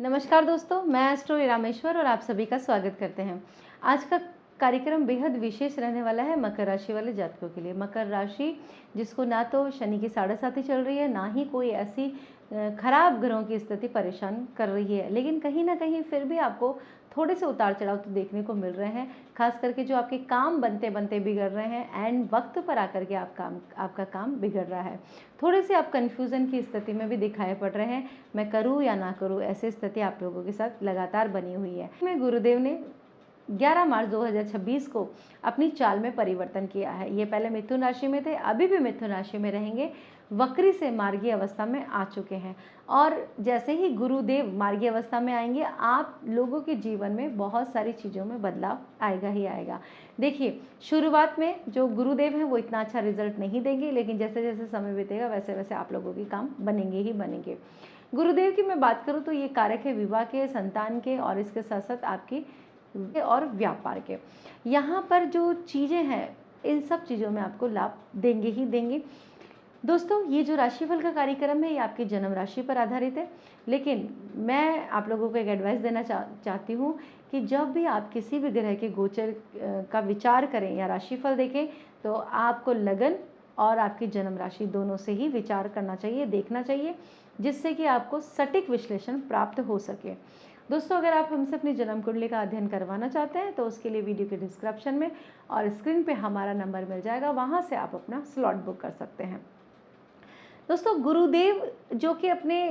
नमस्कार दोस्तों, मैं एस्ट्रो रामेश्वर और आप सभी का स्वागत करते हैं। आज का कार्यक्रम बेहद विशेष रहने वाला है मकर राशि वाले जातकों के लिए। मकर राशि जिसको ना तो शनि की 7.5 चल रही है, ना ही कोई ऐसी खराब ग्रहों की स्थिति परेशान कर रही है, लेकिन कहीं ना कहीं फिर भी आपको थोड़े से उतार चढ़ाव तो देखने को मिल रहे हैं। खास करके जो आपके काम बनते बनते बिगड़ रहे हैं, एंड वक्त पर आकर के आपका काम बिगड़ रहा है। थोड़े से आप कन्फ्यूज़न की स्थिति में भी दिखाई पड़ रहे हैं, मैं करूँ या ना करूँ, ऐसी स्थिति आप लोगों के साथ लगातार बनी हुई है। मैं गुरुदेव ने 11 मार्च 2026 को अपनी चाल में परिवर्तन किया है। ये पहले मिथुन राशि में थे, अभी भी मिथुन राशि में रहेंगे, वक्री से मार्गी अवस्था में आ चुके हैं। और जैसे ही गुरुदेव मार्गी अवस्था में आएंगे, आप लोगों के जीवन में बहुत सारी चीज़ों में बदलाव आएगा ही आएगा। देखिए, शुरुआत में जो गुरुदेव हैं वो इतना अच्छा रिजल्ट नहीं देंगे, लेकिन जैसे जैसे समय बीतेगा वैसे वैसे आप लोगों के काम बनेंगे ही बनेंगे। गुरुदेव की मैं बात करूँ तो ये कारक है विवाह के, संतान के, और इसके साथ साथ आपकी और व्यापार के। यहाँ पर जो चीज़ें हैं, इन सब चीज़ों में आपको लाभ देंगे ही देंगे। दोस्तों, ये जो राशिफल का कार्यक्रम है ये आपकी जन्म राशि पर आधारित है, लेकिन मैं आप लोगों को एक एडवाइस देना चाहती हूँ कि जब भी आप किसी भी ग्रह के गोचर का विचार करें या राशिफल देखें, तो आपको लगन और आपकी जन्म राशि दोनों से ही विचार करना चाहिए, देखना चाहिए, जिससे कि आपको सटीक विश्लेषण प्राप्त हो सके। दोस्तों, अगर आप हमसे अपनी जन्म कुंडली का अध्ययन करवाना चाहते हैं तो उसके लिए वीडियो के डिस्क्रिप्शन में और स्क्रीन पे हमारा नंबर मिल जाएगा, वहाँ से आप अपना स्लॉट बुक कर सकते हैं। दोस्तों, गुरुदेव जो कि अपने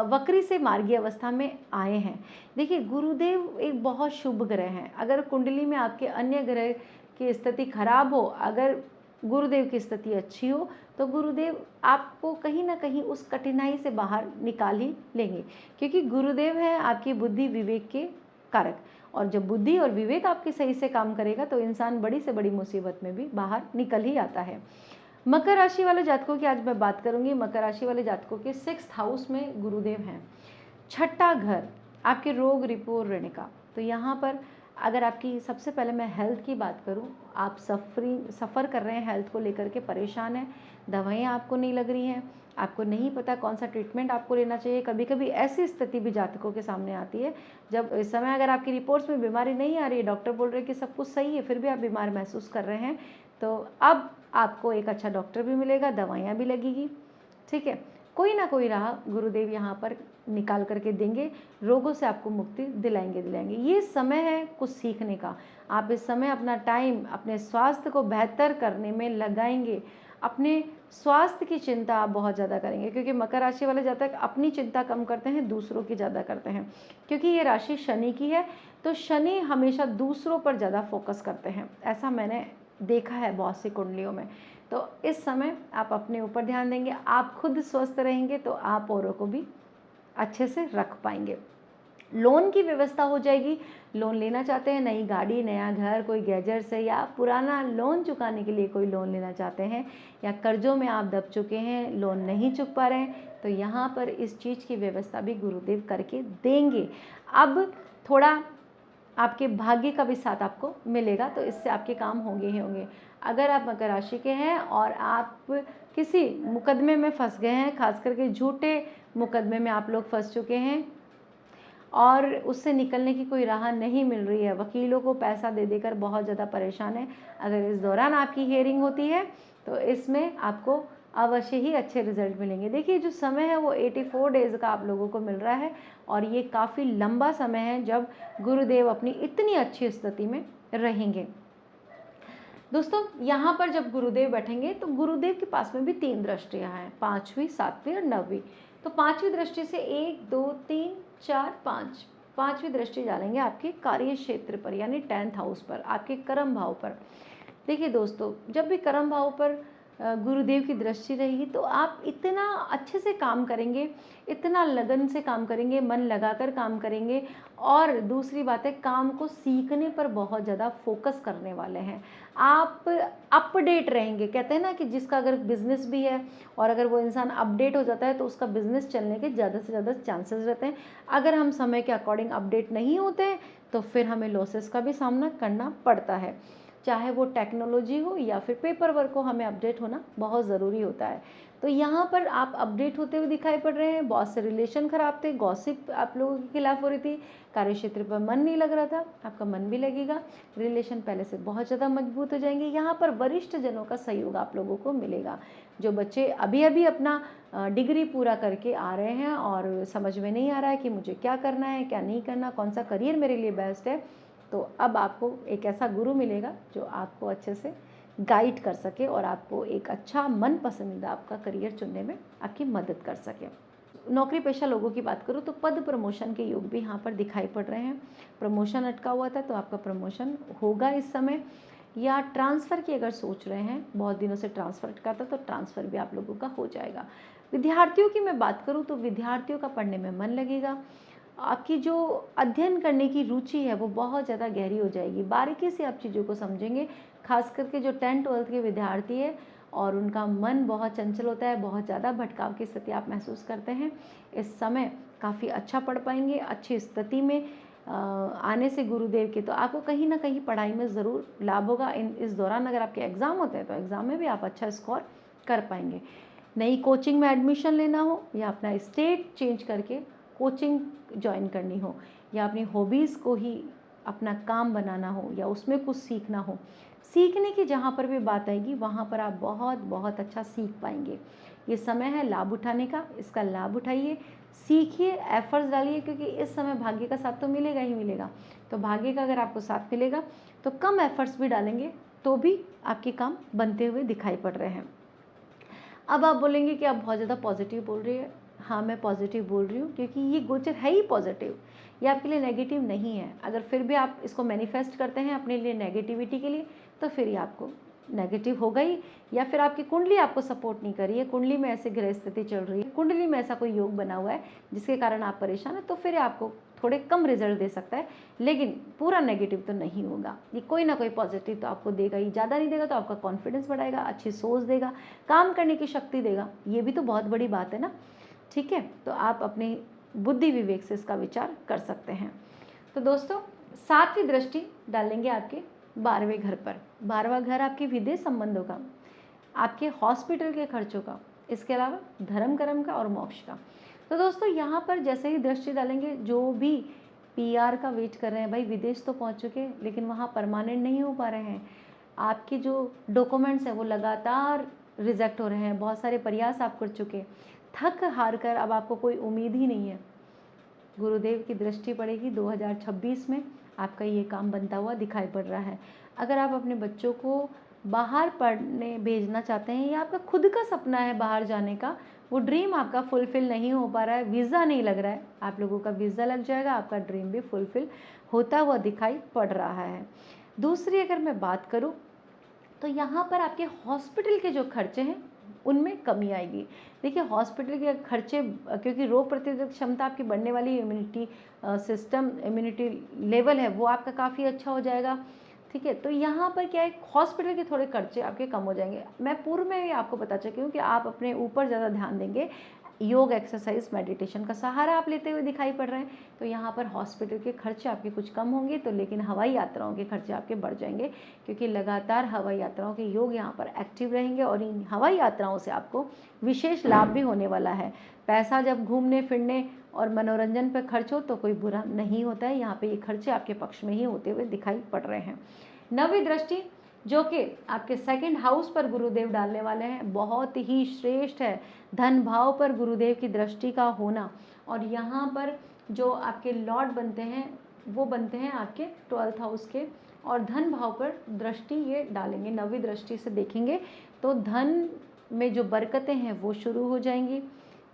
वक्री से मार्गी अवस्था में आए हैं। देखिए, गुरुदेव एक बहुत शुभ ग्रह हैं। अगर कुंडली में आपके अन्य ग्रह की स्थिति खराब हो, अगर गुरुदेव की स्थिति अच्छी हो, तो गुरुदेव आपको कहीं ना कहीं उस कठिनाई से बाहर निकाल ही लेंगे, क्योंकि गुरुदेव हैं आपकी बुद्धि विवेक के कारक। और जब बुद्धि और विवेक आपकी सही से काम करेगा तो इंसान बड़ी से बड़ी मुसीबत में भी बाहर निकल ही आता है। मकर राशि वाले जातकों की आज मैं बात करूंगी। मकर राशि वाले जातकों के 6th हाउस में गुरुदेव हैं। छठा घर आपके रोग, रिपू और ऋण का। तो यहाँ पर अगर आपकी, सबसे पहले मैं हेल्थ की बात करूं, आप सफ़र कर रहे हैं, हेल्थ को लेकर के परेशान हैं, दवाइयाँ आपको नहीं लग रही हैं, आपको नहीं पता कौन सा ट्रीटमेंट आपको लेना चाहिए। कभी कभी ऐसी स्थिति भी जातकों के सामने आती है जब इस समय अगर आपकी रिपोर्ट्स में बीमारी नहीं आ रही है, डॉक्टर बोल रहे हैं कि सब कुछ सही है, फिर भी आप बीमार महसूस कर रहे हैं, तो अब आपको एक अच्छा डॉक्टर भी मिलेगा, दवाइयाँ भी लगेगी, ठीक है। कोई ना कोई राह गुरुदेव यहाँ पर निकाल करके देंगे, रोगों से आपको मुक्ति दिलाएंगे। ये समय है कुछ सीखने का। आप इस समय अपना टाइम अपने स्वास्थ्य को बेहतर करने में लगाएंगे। अपने स्वास्थ्य की चिंता आप बहुत ज़्यादा करेंगे, क्योंकि मकर राशि वाले जातक अपनी चिंता कम करते हैं, दूसरों की ज़्यादा करते हैं। क्योंकि ये राशि शनि की है, तो शनि हमेशा दूसरों पर ज़्यादा फोकस करते हैं, ऐसा मैंने देखा है बहुत सी कुंडलियों में। तो इस समय आप अपने ऊपर ध्यान देंगे, आप खुद स्वस्थ रहेंगे तो आप औरों को भी अच्छे से रख पाएंगे। लोन की व्यवस्था हो जाएगी। लोन लेना चाहते हैं, नई गाड़ी, नया घर, कोई गैजेट से, या पुराना लोन चुकाने के लिए कोई लोन लेना चाहते हैं, या कर्जों में आप दब चुके हैं, लोन नहीं चुक पा रहे हैं, तो यहाँ पर इस चीज़ की व्यवस्था भी गुरुदेव करके देंगे। अब थोड़ा आपके भाग्य का भी साथ आपको मिलेगा, तो इससे आपके काम होंगे ही होंगे। अगर आप मकर राशि के हैं और आप किसी मुकदमे में फंस गए हैं, खास करके झूठे मुकदमे में आप लोग फंस चुके हैं और उससे निकलने की कोई राह नहीं मिल रही है, वकीलों को पैसा दे देकर बहुत ज़्यादा परेशान है, अगर इस दौरान आपकी हियरिंग होती है तो इसमें आपको अवश्य ही अच्छे रिजल्ट मिलेंगे। देखिए, जो समय है वो 84 डेज़ का आप लोगों को मिल रहा है, और ये काफ़ी लंबा समय है जब गुरुदेव अपनी इतनी अच्छी स्थिति में रहेंगे। दोस्तों, यहाँ पर जब गुरुदेव बैठेंगे तो गुरुदेव के पास में भी 3 दृष्टियाँ हैं, 5वीं, 7वीं और 9वीं। तो 5वीं दृष्टि से 1 2 3 4 5, 5वीं दृष्टि डालेंगे आपके कार्य क्षेत्र पर, यानी 10th हाउस पर, आपके कर्म भाव पर। देखिए दोस्तों, जब भी कर्म भाव पर गुरुदेव की दृष्टि रहेगी तो आप इतना अच्छे से काम करेंगे, इतना लगन से काम करेंगे, मन लगाकर काम करेंगे, और दूसरी बात है, काम को सीखने पर बहुत ज़्यादा फोकस करने वाले हैं। आप अपडेट रहेंगे। कहते हैं ना कि जिसका अगर बिजनेस भी है और अगर वो इंसान अपडेट हो जाता है तो उसका बिजनेस चलने के ज़्यादा से ज़्यादा चांसेस रहते हैं। अगर हम समय के अकॉर्डिंग अपडेट नहीं होते हैं तो फिर हमें लॉसेस का भी सामना करना पड़ता है। चाहे वो टेक्नोलॉजी हो या फिर पेपर वर्क हो, हमें अपडेट होना बहुत ज़रूरी होता है। तो यहाँ पर आप अपडेट होते हुए दिखाई पड़ रहे हैं। बॉस से रिलेशन खराब थे, गॉसिप आप लोगों के खिलाफ हो रही थी, कार्यक्षेत्र पर मन नहीं लग रहा था, आपका मन भी लगेगा, रिलेशन पहले से बहुत ज़्यादा मजबूत हो जाएंगे। यहाँ पर वरिष्ठ जनों का सहयोग आप लोगों को मिलेगा। जो बच्चे अभी अभी अपना डिग्री पूरा करके आ रहे हैं और समझ में नहीं आ रहा है कि मुझे क्या करना है, क्या नहीं करना, कौन सा करियर मेरे लिए बेस्ट है, तो अब आपको एक ऐसा गुरु मिलेगा जो आपको अच्छे से गाइड कर सके और आपको एक अच्छा मन पसंदीदा आपका करियर चुनने में आपकी मदद कर सके। नौकरी पेशा लोगों की बात करूँ तो पद प्रमोशन के योग भी यहाँ पर दिखाई पड़ रहे हैं। प्रमोशन अटका हुआ था तो आपका प्रमोशन होगा इस समय, या ट्रांसफ़र की अगर सोच रहे हैं, बहुत दिनों से ट्रांसफ़र अटका था तो ट्रांसफ़र भी आप लोगों का हो जाएगा। विद्यार्थियों की मैं बात करूँ तो विद्यार्थियों का पढ़ने में मन लगेगा। आपकी जो अध्ययन करने की रुचि है वो बहुत ज़्यादा गहरी हो जाएगी, बारीकी से आप चीज़ों को समझेंगे। खास करके जो 10th-12th के विद्यार्थी है और उनका मन बहुत चंचल होता है, बहुत ज़्यादा भटकाव की स्थिति आप महसूस करते हैं, इस समय काफ़ी अच्छा पढ़ पाएंगे। अच्छी स्थिति में आने से गुरुदेव के तो आपको कहीं ना कहीं पढ़ाई में ज़रूर लाभ होगा। इस दौरान अगर आपके एग्ज़ाम होते हैं तो एग्ज़ाम में भी आप अच्छा स्कोर कर पाएंगे। नई कोचिंग में एडमिशन लेना हो या अपना स्टेट चेंज करके कोचिंग ज्वाइन करनी हो या अपनी हॉबीज़ को ही अपना काम बनाना हो या उसमें कुछ सीखना हो, सीखने की जहाँ पर भी बात आएगी वहाँ पर आप बहुत बहुत अच्छा सीख पाएंगे। ये समय है लाभ उठाने का, इसका लाभ उठाइए, सीखिए, एफर्ट्स डालिए, क्योंकि इस समय भाग्य का साथ तो मिलेगा ही मिलेगा। तो भाग्य का अगर आपको साथ मिलेगा तो कम एफर्ट्स भी डालेंगे तो भी आपके काम बनते हुए दिखाई पड़ रहे हैं। अब आप बोलेंगे कि आप बहुत ज़्यादा पॉजिटिव बोल रही है। हाँ, मैं पॉजिटिव बोल रही हूँ क्योंकि ये गोचर है ही पॉजिटिव, ये आपके लिए नेगेटिव नहीं है। अगर फिर भी आप इसको मैनिफेस्ट करते हैं अपने लिए नेगेटिविटी के लिए, तो फिर ये आपको नेगेटिव होगा ही, या फिर आपकी कुंडली आपको सपोर्ट नहीं कर रही है, कुंडली में ऐसे ग्रह स्थिति चल रही है, कुंडली में ऐसा कोई योग बना हुआ है जिसके कारण आप परेशान हैं, तो फिर आपको थोड़े कम रिजल्ट दे सकता है, लेकिन पूरा नेगेटिव तो नहीं होगा। ये कोई ना कोई पॉजिटिव तो आपको देगा ही, ज़्यादा नहीं देगा तो आपका कॉन्फिडेंस बढ़ाएगा, अच्छी सोच देगा, काम करने की शक्ति देगा, ये भी तो बहुत बड़ी बात है ना। ठीक है, तो आप अपने बुद्धि विवेक से इसका विचार कर सकते हैं। तो दोस्तों, 7वीं दृष्टि डालेंगे आपके 12वें घर पर। 12वां घर आपके विदेश संबंधों का, आपके हॉस्पिटल के खर्चों का, इसके अलावा धर्म कर्म का और मोक्ष का। तो दोस्तों, यहाँ पर जैसे ही दृष्टि डालेंगे, जो भी पीआर का वेट कर रहे हैं, भाई विदेश तो पहुँच चुके लेकिन वहाँ परमानेंट नहीं हो पा रहे हैं, आपके जो डॉक्यूमेंट्स हैं वो लगातार रिजेक्ट हो रहे हैं, बहुत सारे प्रयास आप कर चुके, थक हार कर अब आपको कोई उम्मीद ही नहीं है, गुरुदेव की दृष्टि पड़ेगी 2026 में, आपका ये काम बनता हुआ दिखाई पड़ रहा है। अगर आप अपने बच्चों को बाहर पढ़ने भेजना चाहते हैं या आपका खुद का सपना है बाहर जाने का, वो ड्रीम आपका फुलफ़िल नहीं हो पा रहा है, वीज़ा नहीं लग रहा है, आप लोगों का वीज़ा लग जाएगा, आपका ड्रीम भी फुलफ़िल होता हुआ दिखाई पड़ रहा है। दूसरी अगर मैं बात करूँ तो यहाँ पर आपके हॉस्पिटल के जो खर्चे हैं उनमें कमी आएगी। देखिए, हॉस्पिटल के खर्चे, क्योंकि रोग प्रतिरोधक क्षमता आपकी बढ़ने वाली, इम्यूनिटी सिस्टम, इम्यूनिटी लेवल है वो आपका काफ़ी अच्छा हो जाएगा। ठीक है, तो यहाँ पर क्या है, हॉस्पिटल के थोड़े खर्चे आपके कम हो जाएंगे। मैं पूर्व में ही आपको बता चुकी हूँ कि आप अपने ऊपर ज़्यादा ध्यान देंगे, योग, एक्सरसाइज, मेडिटेशन का सहारा आप लेते हुए दिखाई पड़ रहे हैं, तो यहाँ पर हॉस्पिटल के खर्चे आपके कुछ कम होंगे, तो लेकिन हवाई यात्राओं के खर्चे आपके बढ़ जाएंगे, क्योंकि लगातार हवाई यात्राओं के योग यहाँ पर एक्टिव रहेंगे और इन हवाई यात्राओं से आपको विशेष लाभ भी होने वाला है। पैसा जब घूमने फिरने और मनोरंजन पर खर्च हो तो कोई बुरा नहीं होता है, यहाँ पर ये खर्चे आपके पक्ष में ही होते हुए दिखाई पड़ रहे हैं। 9वीं दृष्टि जो कि आपके 2nd हाउस पर गुरुदेव डालने वाले हैं, बहुत ही श्रेष्ठ है। धन भाव पर गुरुदेव की दृष्टि का होना, और यहाँ पर जो आपके लॉर्ड बनते हैं वो बनते हैं आपके 12th हाउस के, और धन भाव पर दृष्टि ये डालेंगे, 9वीं दृष्टि से देखेंगे तो धन में जो बरकतें हैं वो शुरू हो जाएंगी।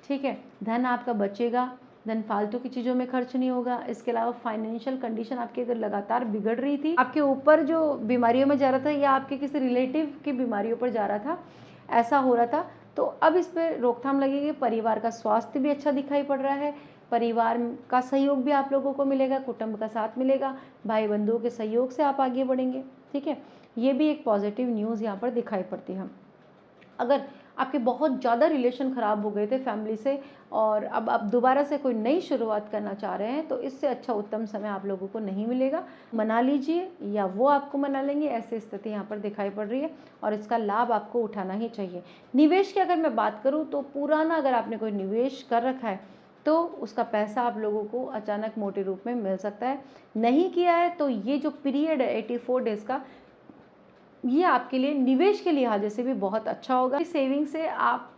ठीक है, धन आपका बचेगा, धन फालतू की चीज़ों में खर्च नहीं होगा। इसके अलावा फाइनेंशियल कंडीशन आपकी अगर लगातार बिगड़ रही थी, आपके ऊपर जो बीमारियों में जा रहा था या आपके किसी रिलेटिव की बीमारियों पर जा रहा था, ऐसा हो रहा था, तो अब इस पर रोकथाम लगेगी। परिवार का स्वास्थ्य भी अच्छा दिखाई पड़ रहा है, परिवार का सहयोग भी आप लोगों को मिलेगा, कुटुंब का साथ मिलेगा, भाई बंधुओं के सहयोग से आप आगे बढ़ेंगे। ठीक है, ये भी एक पॉजिटिव न्यूज़ यहाँ पर दिखाई पड़ती है। अगर आपके बहुत ज़्यादा रिलेशन ख़राब हो गए थे फैमिली से और अब आप दोबारा से कोई नई शुरुआत करना चाह रहे हैं, तो इससे अच्छा उत्तम समय आप लोगों को नहीं मिलेगा। मना लीजिए या वो आपको मना लेंगे, ऐसी स्थिति यहाँ पर दिखाई पड़ रही है और इसका लाभ आपको उठाना ही चाहिए। निवेश की अगर मैं बात करूँ तो पुराना अगर आपने कोई निवेश कर रखा है तो उसका पैसा आप लोगों को अचानक मोटे रूप में मिल सकता है। नहीं किया है तो ये जो पीरियड है 84 डेज़ का, ये आपके लिए निवेश के लिहाज से भी बहुत अच्छा होगा। सेविंग से आप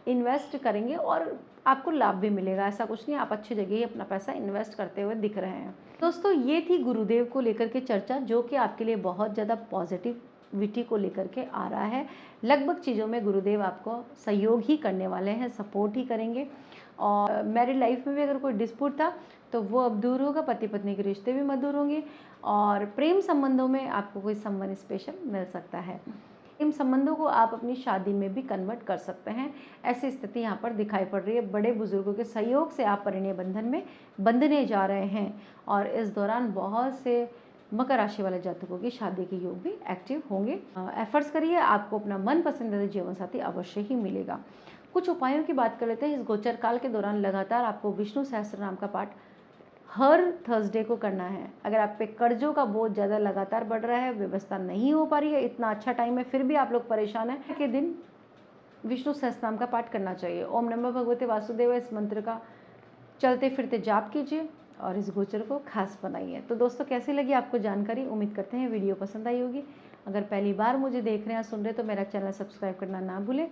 इन्वेस्ट करेंगे और आपको लाभ भी मिलेगा, ऐसा कुछ नहीं, आप अच्छी जगह ही अपना पैसा इन्वेस्ट करते हुए दिख रहे हैं। दोस्तों, ये थी गुरुदेव को लेकर के चर्चा, जो कि आपके लिए बहुत ज़्यादा पॉजिटिविटी को लेकर के आ रहा है। लगभग चीज़ों में गुरुदेव आपको सहयोग ही करने वाले हैं, सपोर्ट ही करेंगे। और मैरिड लाइफ में भी अगर कोई डिस्प्यूट था तो वो अब दूर होगा, पति पत्नी के रिश्ते भी मधुर होंगे और प्रेम संबंधों में आपको कोई संबंध स्पेशल मिल सकता है। इन संबंधों को आप अपनी शादी में भी कन्वर्ट कर सकते हैं, ऐसी स्थिति यहाँ पर दिखाई पड़ रही है। बड़े बुजुर्गों के सहयोग से आप परिणय बंधन में बंधने जा रहे हैं और इस दौरान बहुत से मकर राशि वाले जातकों की शादी के योग भी एक्टिव होंगे। एफर्ट्स करिए, आपको अपना मन पसंदीदा जीवन साथी अवश्य ही मिलेगा। कुछ उपायों की बात कर लेते हैं। इस गोचर काल के दौरान लगातार आपको विष्णु सहस्त्र नाम का पाठ हर थर्सडे को करना है। अगर आप पे कर्जों का बोझ ज़्यादा लगातार बढ़ रहा है, व्यवस्था नहीं हो पा रही है, इतना अच्छा टाइम है फिर भी आप लोग परेशान हैं, के दिन विष्णु सहस्त्रनाम का पाठ करना चाहिए। ओम नमः भगवते वासुदेव, इस मंत्र का चलते फिरते जाप कीजिए और इस गोचर को खास बनाइए। तो दोस्तों, कैसी लगी आपको जानकारी? उम्मीद करते हैं वीडियो पसंद आई होगी। अगर पहली बार मुझे देख रहे हैं, सुन रहे हैं, तो मेरा चैनल सब्सक्राइब करना ना भूलें।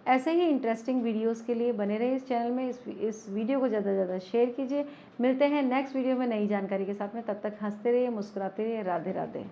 ऐसे ही इंटरेस्टिंग वीडियोस के लिए बने रहे इस चैनल में। इस वीडियो को ज़्यादा से ज़्यादा शेयर कीजिए। मिलते हैं नेक्स्ट वीडियो में नई जानकारी के साथ में। तब तक हंसते रहिए, मुस्कुराते रहिए। राधे राधे।